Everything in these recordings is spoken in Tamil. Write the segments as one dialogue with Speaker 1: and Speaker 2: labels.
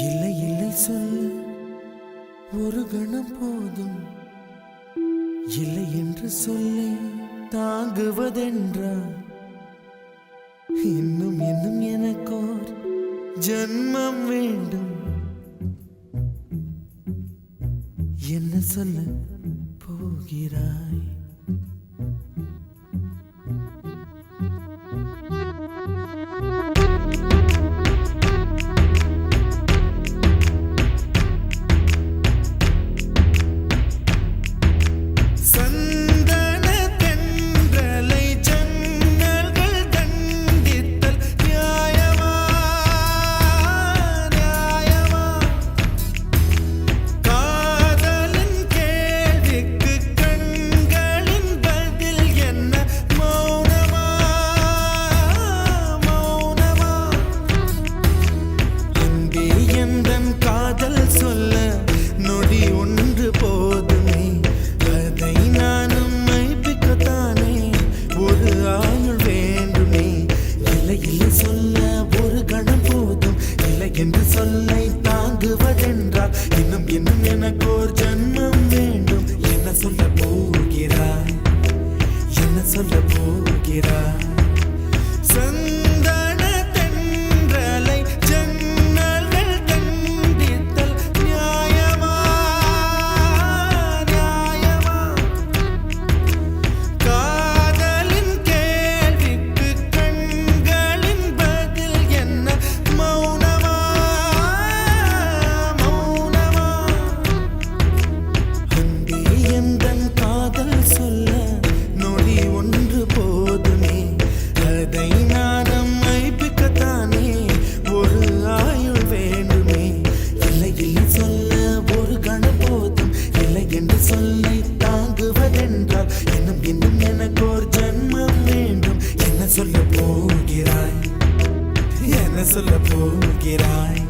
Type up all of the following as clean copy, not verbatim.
Speaker 1: இல்லை இல்லை சொல்ல ஒரு கணம் போதும், இல்லை என்று சொல்லை தாங்குவதென்றா? இன்னும் இன்னும் எனக்கோர் ஜன்மம் வேண்டும். என்ன சொல்ல போகிறாய்? என்று சொல்லை தாங்குவதென்றால் இன்னும் இன்னும் எனக்கோர் ஜன்மம் வேண்டும். என்ன சொல்ல போகிறாய்? என்ன சொல்ல போகிறாய்? சந்தன தென்றலை ஜன்னல்கள் கண்டித்தல் நியாயமா நியாயமா? காதலின் கேள்விக்கு கண்களின் பதில் என்ன? மௌனமா மௌனமா? அன்பே எந்தன் காதல் சொல்ல நொடி ஒன்று போதுமே, அதை நான் மைப்பிக்கத்தானே ஒரு ஆயுள் வேண்டுமே. இல்லை இல்லை சொல்ல ஒரு கணம் போதும், இல்லை என்று சொல்லை தாங்குவதென்றால் இன்னும் இன்னும் எனக்கோர் ஜன்மம் வேண்டும். என்ன சொல்ல போகிறாய்? என்ன சொல்ல போகிறாய்?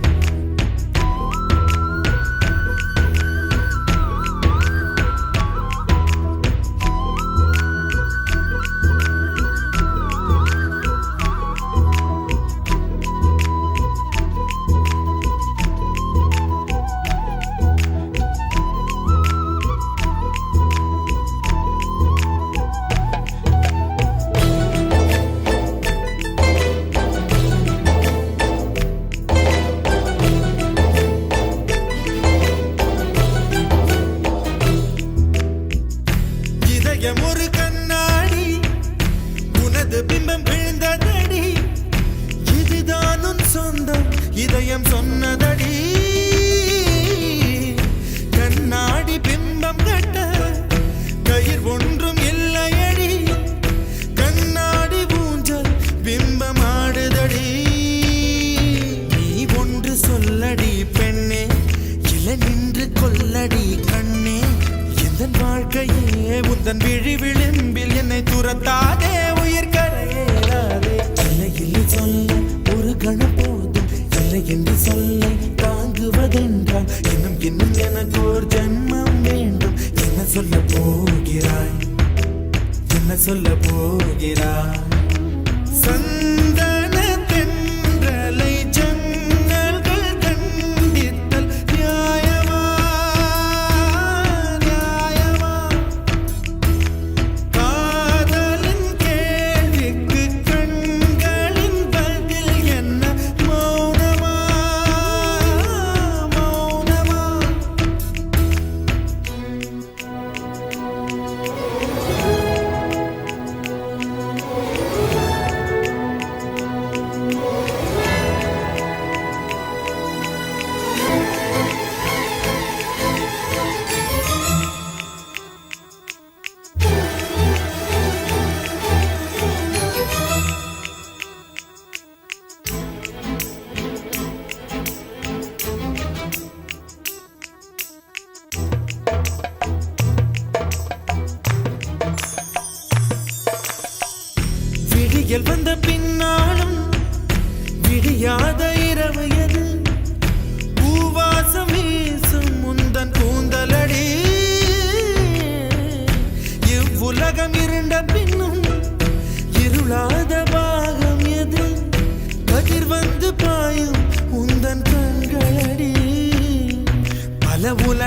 Speaker 1: ஒரு கண்ணாடி உனது பிம்பம் விழுந்ததடி, இதுதான் உன் சொந்தம் இதயம் சொன்னதடி. கண்ணாடி பிம்பம் கட்ட கயிர் ஒன்றும் இல்லையடி, கண்ணாடி ஊஞ்சல் பிம்பம் ஆடுதடி. நீ ஒன்று சொல்லடி பெண்ணே, இலை நின்று கொல்லடி கண்ணே. எந்தன் வாழ்க்கையே உந்தன் விழி விளிம்பில் என்னை துரத்தாதே, உயிர் கரையேறாதே. இல்லை இல்லை சொல்ல ஒரு கணம் போதும், இல்லை என்று சொல்லை தாங்குவதென்றால் இன்னும் இன்னும் எனக்கு ஒரு ஜன்மம் வேண்டும். என்ன சொல்ல போகிறாய்? என்ன சொல்ல போகிறாய்? சந்தன தென்றலை ஜன்னல்கள் கண்டித்தல் நியாயமா நியாயமா? காதலின் கேள்விக்கு கண்களின் பதில் என்ன? மௌனமா மௌனமா?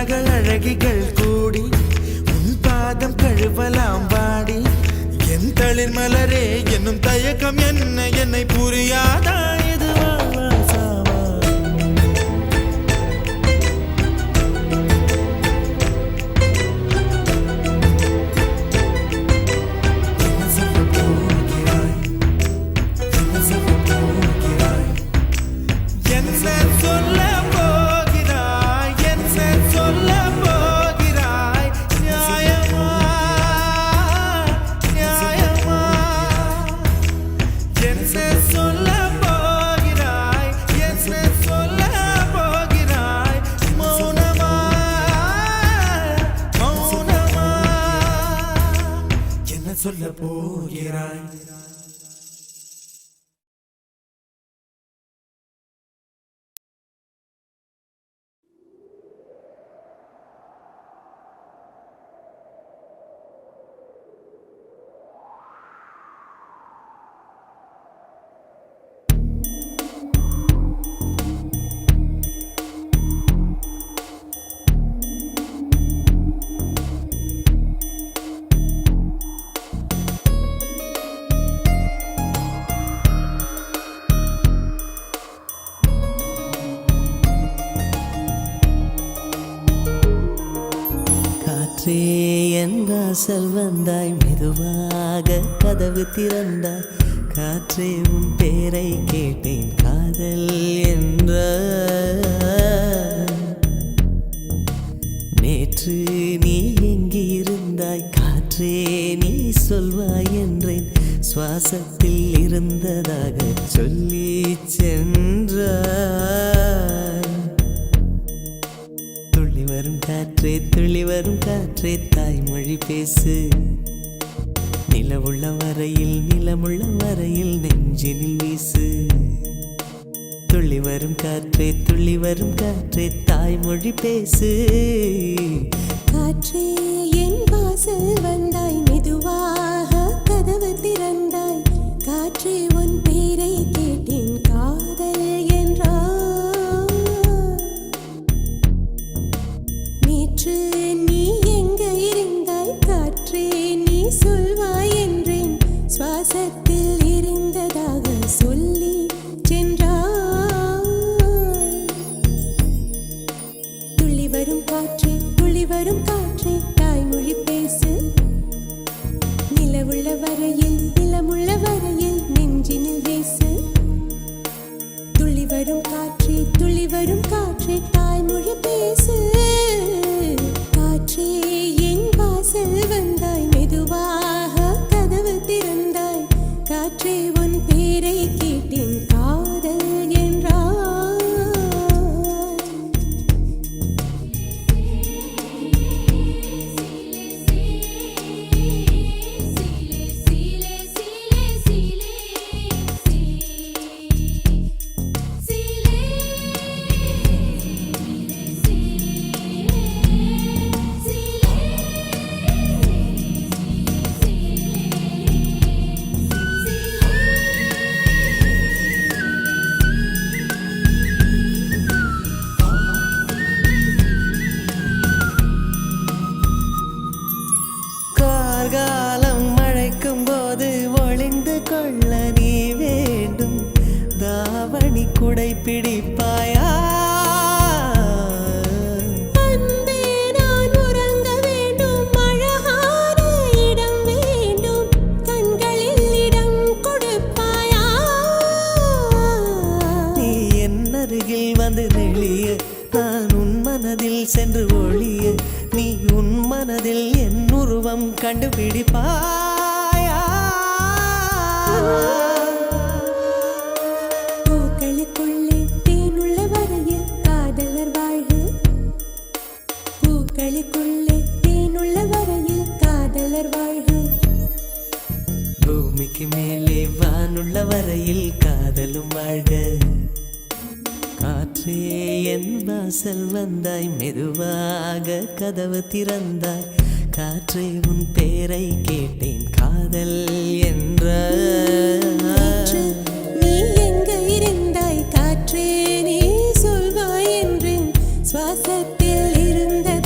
Speaker 1: உலக அழகிகள் கூடி உன் பாதம் கழுவலாம் வாடி என் தளிர் மலரே என்னும் தயக்கம் என்ன என்னை புரியாதா இது சாவா சொல்ல போகிறாய்
Speaker 2: என் வாசல் வந்தாய் மெதுவாக கதவு திறந்தாய் காற்றே உன் பேரை கேட்டேன் காதல் என்ற நேற்று நீ எங்கிருந்தாய் காற்றே நீ சொல்வாய் என்றேன் சுவாசத்தில் இருந்ததாக சொல்லி சென்றாய் துளி வரும் காற்றே தாய்மொழி பேசு நிலமுள்ள வரையில் நெஞ்சினில் வீசு துளி வரும் காற்றே தாய்மொழி பேசு
Speaker 3: காற்றே என் வாசல் வந்தாய் மெதுவாக கதவு திறந்தாய் காற்றே உன் பேரை கேட்டேன் காதல் என்றாய் நேற்று நீ எங்க இருந்தாய் காற்றே நீ சொல்வாய் என்றேன் சுவாசத்தில் இருந்ததாக சொல்லி சென்றாய் துளி வரும் காற்றே தாய்மொழி பேசு நிலமுள்ள வரையில் நெஞ்சினில் வீசு துளி வரும் காற்றே தாய்மொழி பேசு காற்றே என் வாசல் வந்தாய் மெதுவாக கதவு திறந்தாய் காற்றே உன் பேரை கேட்டேன் காதல் என்றாய்
Speaker 2: கார்காலம் மழைக்கும் போது ஒளிந்து கொள்ள நீ வேண்டும் தாவணி குடை பிடிப்பாயா
Speaker 3: அன்பே நான் உறங்க வேண்டும் அழகான இடம் வேண்டும் கண்களில் இடம் கொடுப்பாயா
Speaker 2: நீ என் அருகில் வந்து நெளிய நான் உன் மனதில் சென்று ஒளிய நீ உன் மனதில் என் உருவம் கண்டுபிடிப்பாயா
Speaker 3: பூக்களுக்குள்ளே தேனுள்ள வரையில் காதலர் வாழ்வு பூக்களுக்குள்ளே தேனுள்ள வரையில் காதலர் வாழ்வு
Speaker 2: பூமிக்கு மேலே வானுள்ள வரையில் காதலும் வாழ்க காற்றே என் வாசல் வந்தாய் மெதுவாக கதவு திறந்தாய் காற்றே உன் பேரை கேட்டேன் காதல் என்ற
Speaker 3: நீ எங்க இருந்தாய் காற்றே நீ சொல்வாய் என்றேன் சுவாசத்தில் இருந்ததாக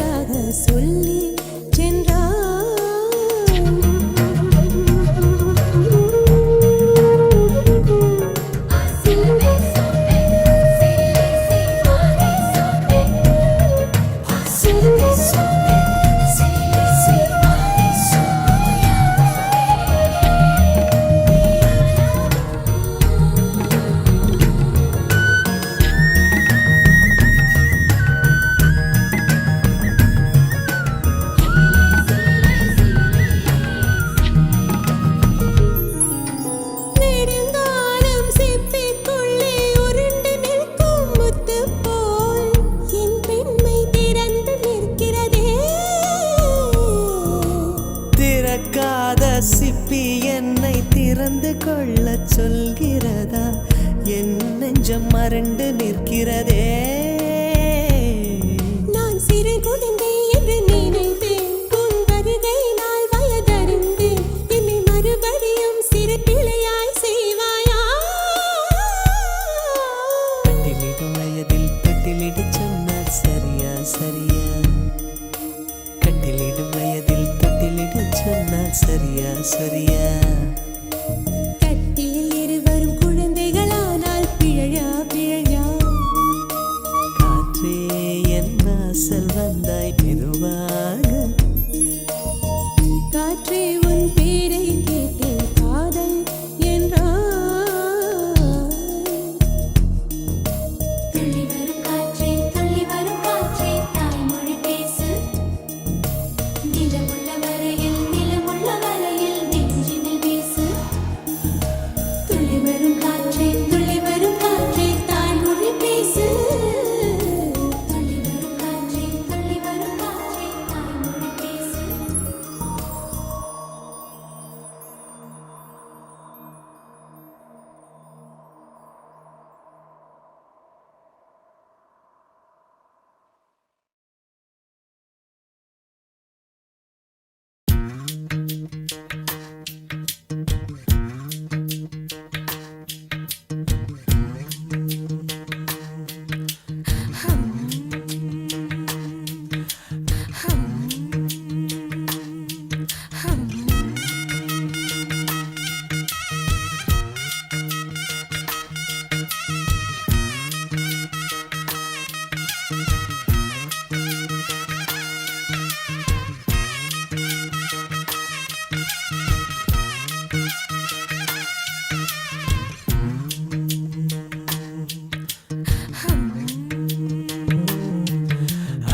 Speaker 2: எழுப்பி என்னை திறந்து கொள்ள சொல்கிறதா என் நெஞ்சம் மறண்டு நிற்கிறதே
Speaker 3: நான் சிறு குழந்தை என்று நினைத்தேன் உன் வருகையினால் வயதறிந்தேன் என்னை மறுபடியும் சிறு பிள்ளையாய் செய்வாயா
Speaker 2: கட்டிலிடும் வயதில் தொட்டிலிடு சொன்னால் சரியா சரியா கட்டிலிடும் வயதில் தொட்டிலிடு சொன்னால் சரியா சரியா
Speaker 3: கட்டிலில் இருவரும் குழந்தைகளானால் பிழையா பிழையா
Speaker 2: காற்றே என் வாசல் வந்தாய் மெதுவாக
Speaker 3: காற்றே உன் பேரை கேட்டேன் காதல் என்றாய்
Speaker 4: துள்ளி வரும் காற்றே தாய்மொழி பேசு நிலமுள்ள வரையில் நெஞ்சினில் வீசு துள்ளி வரும் காற்றே தாய்மொழி பேசு துள்ளி வரும் காற்றே தாய்மொழி பேசு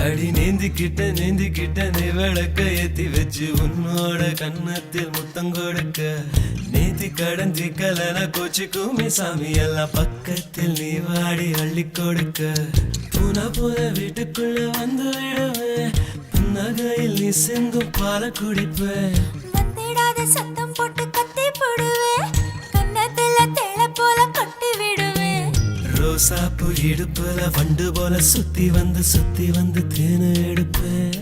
Speaker 1: அடி நீந்திக்கிட்ட நீ விளக்க ஏத்தி வச்சு உன்னோட கன்னத்தில் முத்தம் கொடுக்க நீதி கடந்தி கலன கோச்சி கூமி சாமி எல்லாம் பக்கத்தில் நீ வாடி அள்ளி கொடுக்க புன வீட்டுக்குள்ள வந்து விடுவேன் புன்னகையில் நீ சிந்தும் பால குடிப்பேன்
Speaker 4: வந்திடாத சத்தம் போட்டு கத்தி போடுவேன் கன்னத்துல தேள போல கட்டி விடுவேன்
Speaker 1: ரோசாப்பு இடுப்புல வண்டு போல சுத்தி வந்து தேனை எடுப்பேன்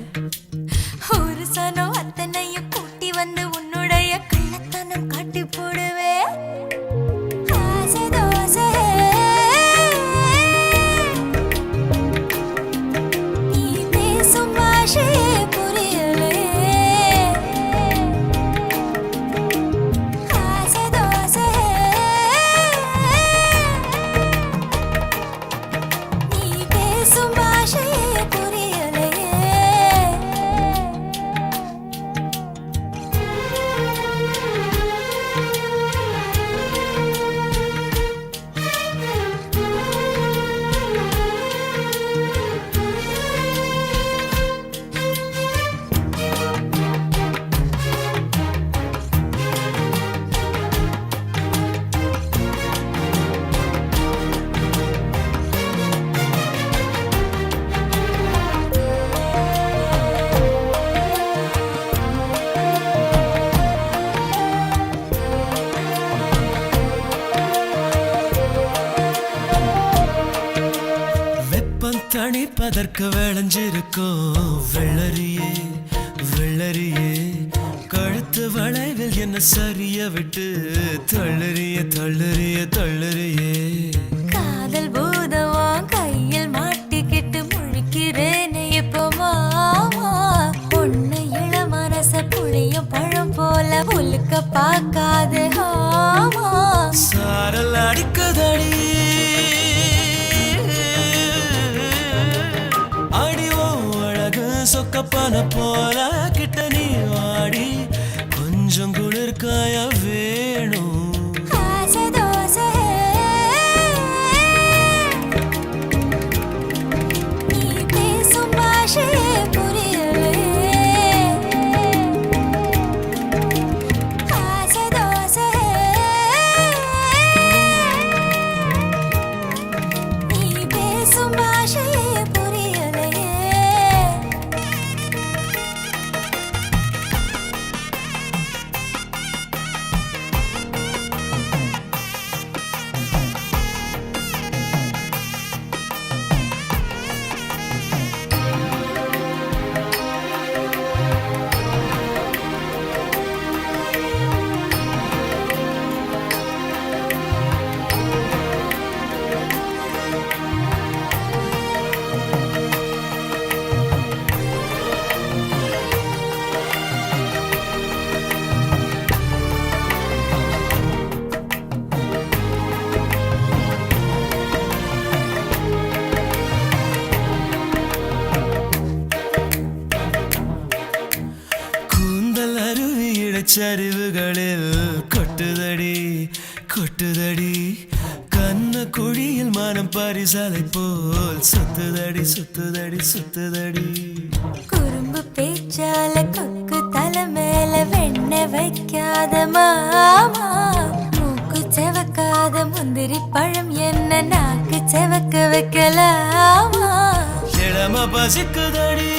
Speaker 4: ஒரு சனம் அத்தனையும் கூட்டி வந்து உன்னுடைய கள்ளத்தனம் காட்டி போடுவேன் ஆசை தோசை நீ பேசும் பாஷையே புரியலே ஆசை தோசை நீ பேசும் பாஷையே புரியலே
Speaker 1: வெப்பம் தணிப்பதற்கு விளைஞ்சிருக்கும் வெள்ளரியே கழுத்து வளைவில் என்ன சரிய விட்டு தள்ளறியே
Speaker 4: காதல் பூதமா கையில் மாட்டிக்கிட்டு முழிக்கிறேனே இப்போ மாமா பொண்ணு இள மனச புளியும் பழம் போல உலுக்க பார்க்காதே ஆமா
Speaker 1: சாரல் அடிக்குதடி அடிவோ அழகு சொக்கப்பான போல கிட்ட நீ வாடி கொஞ்சம் குளிர்காய வேணும்
Speaker 4: ஆசை தோசை நீ பேசும் பாஷையே புரியலே ஆசை தோசை நீ பேசும் பாஷையே புரியலே
Speaker 2: சரிவுகளில் கொட்டுதடி கொட்டுதடி கண்ண குழியில் மனம் பரிசலை போல் சுத்துதடி சுத்துதடி சுத்துதடி
Speaker 4: குறும்பு பேச்சால கொக்கு தலை மேல வெண்ண வைக்காத மாமா மூக்கு செவக்காத முந்திரி பழம் என்ன நாக்கு செவக்க வைக்கலாமா
Speaker 2: இளம பசிக்குதடி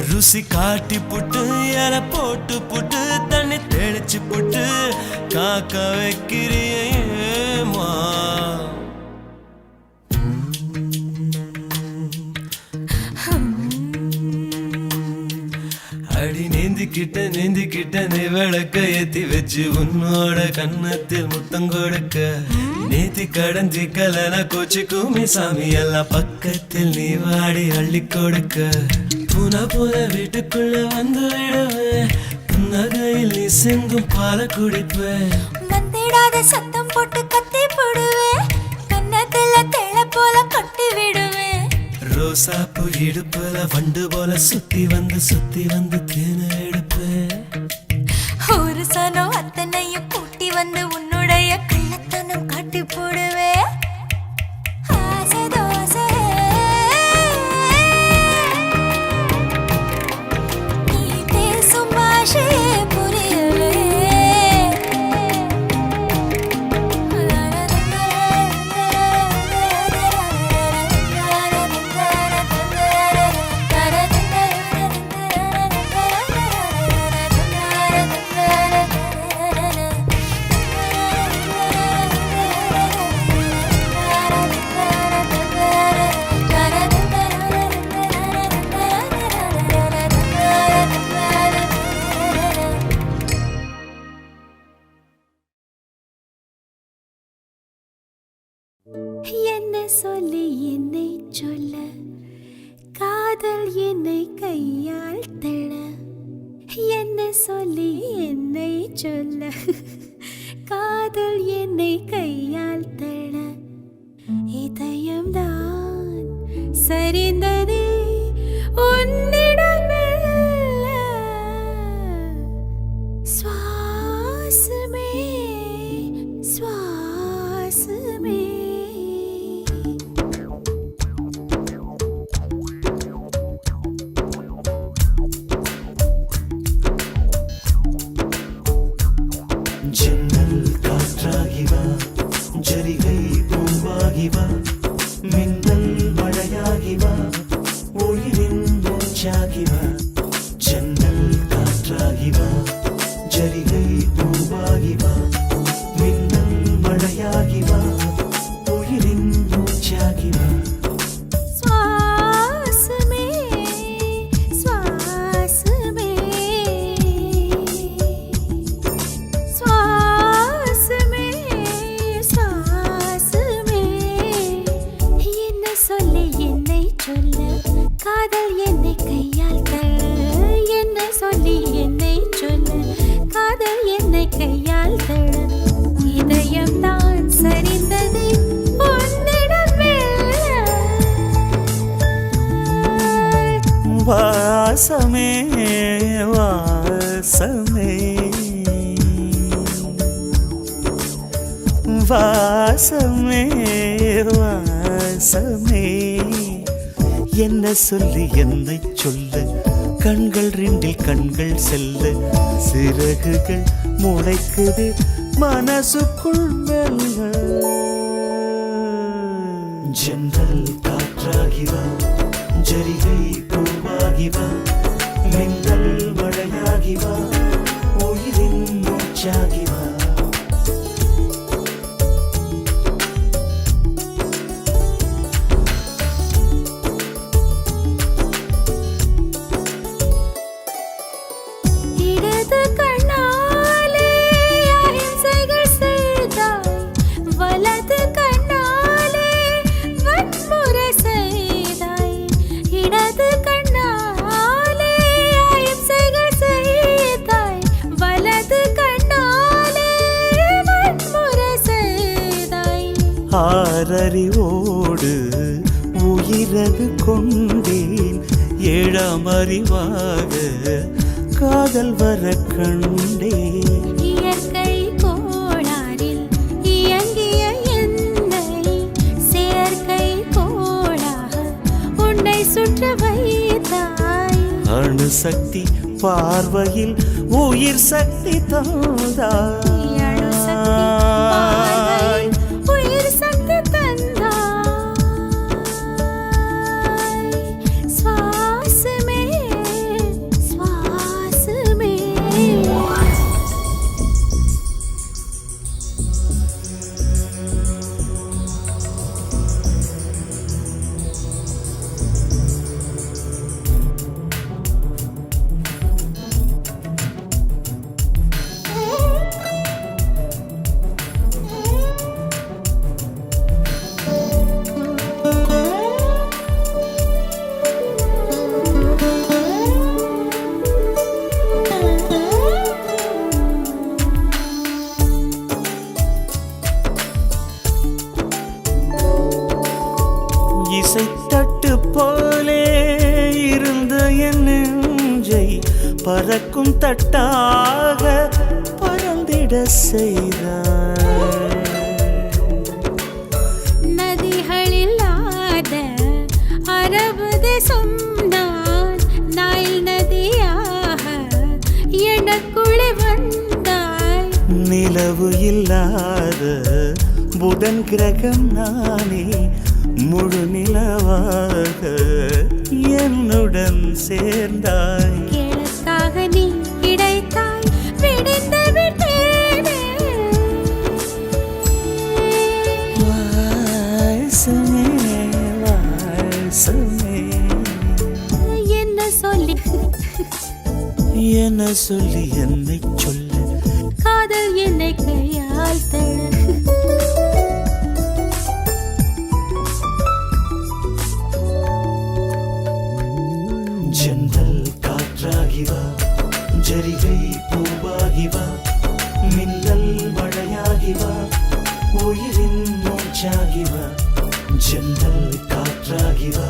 Speaker 2: ருசி காட்டி புட்டு இல போட்டு புட்டு தண்ணி தெளிச்சு புட்டு காக்க வைக்கிறியேமா அடி நீந்திக்கிட்ட நீ விளக்க ஏத்தி வச்சு உன்னோட கன்னத்தில் முத்தம் கொடுக்க நேத்தி கடஞ்சி கலன கோச்சி கூமி சாமி எல்லாம் பக்கத்தில் நீ வாடி அள்ளி கொடுக்க புன வீட்டுக்குள்ள வந்து விடுவேன் நகையில் நீ சிந்தும் பால குடிப்பேன்
Speaker 4: வந்திடாத சத்தம் போட்டு கத்தி போடுவேன் கன்னத்துல தேள போல கட்டி விடுவேன்
Speaker 2: ரோசாப்பு இடுப்புல வண்டு போல சுத்தி வந்து தேன எடுப்பேன்
Speaker 4: ஒரு சனம் அத்தனையும் கூட்டி வந்து உன்னுடைய கள்ளத்தனம் காட்டி போடுவேன் ஆசை தோசை நீ பேசும் பாஷையே புரியலே
Speaker 3: என்ன சொல்லி என்னை சொல்ல காதல் என்னை கையால் தள்ள என்ன சொல்லி என்னை சொல்ல காதல் என்னை கையால் தள்ள இதயம்தான் சரிந்ததே உன்னிடம் மெல்ல. சுவாசமே சுவாசமே
Speaker 2: ஜன்னல் காற்றாகிவா ஜரிகை பூவாகிவா மின்னல் மழையாகிவா ஒளிரின் மூச்சாகிவா ஜன்னல் காற்றாகிவா ஜரிகை பூவாகிவா மின்னல் மழையாகிவா ஒளிரின் மூச்சாகிவா
Speaker 3: சுவாசமே சுவாசமே சுவாசமே சுவாசமே என்ன சொல்ல என்னை சொல்ல காதல் என்னை கையால் தள்ள என்ன சொல்லி என்னை சொல்ல காதல் என்னை கையால் தள்ள இதயம் தான் சரிந்தது உன்னிடம் மெல்ல.
Speaker 2: வாசமே வாசமே வாசமே வாசமே என்ன சொல்லி என்னை சொல்ல கண்கள் ரெண்டில் கண்கள் செல்ல சிறகுகள் முளைக்குது மனசுக்குள் மெல்ல ஜன்னல் காற்றாகிவா ஜரிகை பூவாகிவா மின்னல் மழையாகிவா உயிரின் மூச்சாகிவா
Speaker 3: இடது கண்ணாலே அஹிம்சைகள் செய்தாய் வலது கண்ணாலே வன்முறை செய்தாய் இடது கண்ணாலே அஹிம்சைகள் செய்தாய் வலது கண்ணாலே வன்முறை செய்தாய்
Speaker 2: ஆறறிவோடு
Speaker 5: ஆயிரது கொண்டேன் ஏழாம் அறிவாக காதல் வர கண்டேன்.
Speaker 3: இயற்கை கோளாறில் இயங்கிய என்னை செயற்கை கோளாக உன்னை சுற்ற வைத்தாய்.
Speaker 5: அணு சக்தி பார்வையில் உயிர் சக்தி தந்தாய்.
Speaker 3: அணுசக்தி பார்வையில் உயிர் சக்தி தந்தாய். சுவாசமே சுவாசமே
Speaker 5: இசைத்தட்டு போலே இருந்த என் நெஞ்சை பறக்கும் தட்டாக பறந்திட செய்தாய்.
Speaker 3: நதிகளில்லாத அரபு தேசம் நான் நைல் நதியாக எனக்குள்ளே வந்தாய்.
Speaker 5: நிலவு இல்லாத புதன் கிரகம் நானே முழு நிலவாக என்னுடன் சேர்ந்தாய்.
Speaker 3: கிழக்காக நீ கிடைத்தாய் விடிந்து விட்டேனே.
Speaker 5: வாசமே வாசமே
Speaker 3: என்ன சொல்லி
Speaker 5: என்ன சொல்லி என்னை சொல்ல
Speaker 3: காதல் என்னை கையால் தழ.
Speaker 5: ஜன்னல் காற்றாகி வா, ஜரிகை பூவாகி வா, மின்னல் மழையாகி வா, உயிரின் மூச்சாகி வா. ஜன்னல் காற்றாகி வா,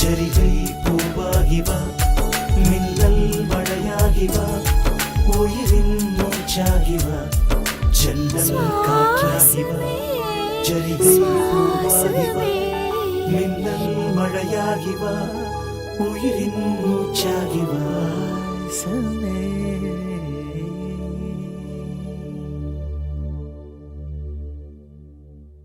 Speaker 5: ஜரிகை பூவாகி வா, மின்னல் மழையாகி வா, உயிரின் மூச்சாகி வா. ஜன்னல் காற்றாகி வா, ஜரிகை பூவாகி வா, மின்னல் மழையாகி வா, உயிரின் மூச்சாகி வா.